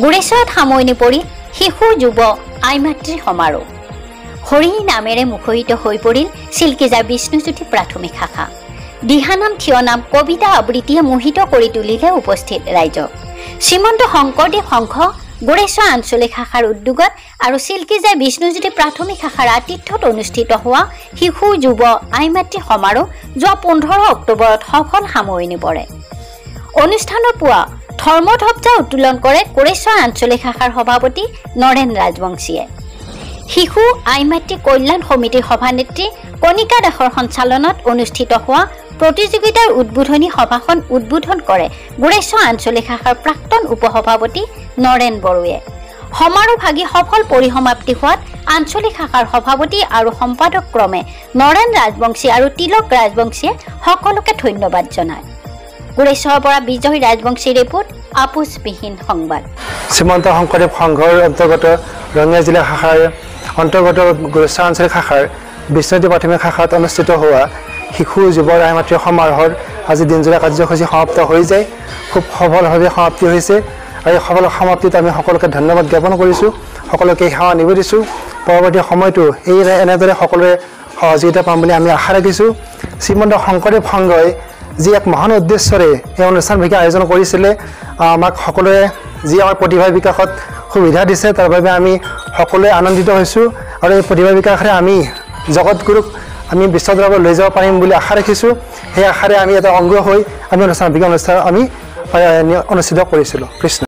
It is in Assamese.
গুৰেশ্বৰত সামৰণি পৰি শিশু যুৱ আইমাতৃৰ সমাৰোহ হৰি নামেৰে মুখৰিত হৈ পৰিল চিল্কিজাৰ বিষ্ণুজ্যোতি প্ৰাথমিক শাখা দিহানাম থিয়নাম কবিতা আবৃত্তিয়ে মোহিত কৰি তুলিলে উপস্থিত ৰাইজক শ্ৰীমন্ত শংকৰদেৱ সংঘ গুৰেশ্বৰ আঞ্চলিক শাখাৰ উদ্যোগত আৰু চিল্কিজাৰ বিষ্ণুজ্যোতি প্ৰাথমিক শাখাৰ আতিথ্যত অনুষ্ঠিত হোৱা শিশু যুৱ আইমাতৃ সমাৰোহ যোৱা 15 অক্টোবৰত সফল সামৰণি পৰে অনুষ্ঠানৰ পুৱা ধৰ্মধ্বজা উত্তোলন কৰে গুৰেশ্বৰ আঞ্চলিক শাখাৰ সভাপতি নৰেন ৰাজবংশীয়ে শিশু আইমাতৃ কল্যাণ সমিতিৰ সভানেত্ৰী কণিকা দাসৰ সঞ্চালনত অনুষ্ঠিত হোৱা প্ৰতিযোগিতাৰ উদ্বোধনী সভাখন উদ্বোধন কৰে গুৰেশ্বৰ আঞ্চলিক শাখাৰ প্ৰাক্তন উপসভাপতি নৰেন বড়োৱে সমাৰোহভাগী সফল পৰিসমাপ্তি হোৱাত আঞ্চলিক শাখাৰ সভাপতি আৰু সম্পাদক ক্ৰমে নৰেন ৰাজবংশী আৰু তিলক ৰাজবংশীয়ে সকলোকে ধন্যবাদ জনায় গুৰেশ্বৰৰ পৰা বিজয় ৰাজবংশী ৰিপোৰ্ট আপোচবিহীন সংবাদ শ্ৰীমন্ত শংকৰদেৱ সংঘৰ অন্তৰ্গত ৰঙিয়া জিলা শাখাৰ অন্তৰ্গত গুৰেশ্বৰ আঞ্চলিক শাখাৰ বিষ্ণুজ্যোতি প্ৰাথমিক শাখাত অনুষ্ঠিত হোৱা শিশু যুৱ আইমাতৃ সমাৰোহৰ আজি দিনজোৰা কাৰ্যসূচী সমাপ্ত হৈ যায় খুব সফলভাৱে সমাপ্তি হৈছে আৰু এই সফল সমাপ্তিত আমি সকলোকে ধন্যবাদ জ্ঞাপন কৰিছোঁ সকলোকে সেৱা নিবেদিছোঁ পৰৱৰ্তী সময়তো এনেদৰে সকলোৰে সহযোগিতা পাম বুলি আমি আশা ৰাখিছোঁ শ্ৰীমন্ত শংকৰদেৱ সংঘই যি এক মহান উদ্দেশ্যৰে এই অনুষ্ঠানভাগী আয়োজন কৰিছিলে আমাক সকলোৱে যি আমাৰ প্ৰতিভা বিকাশত সুবিধা দিছে তাৰ বাবে আমি সকলোৱে আনন্দিত হৈছোঁ আৰু এই প্ৰতিভা বিকাশৰে আমি জগতগুৰুক আমি বিশ্বদৰবাৰত লৈ যাব পাৰিম বুলি আশা ৰাখিছোঁ সেই আশাৰে আমি এটা অংগ হৈ আমি অনুষ্ঠান আমি অনুষ্ঠিত কৰিছিলোঁ কৃষ্ণ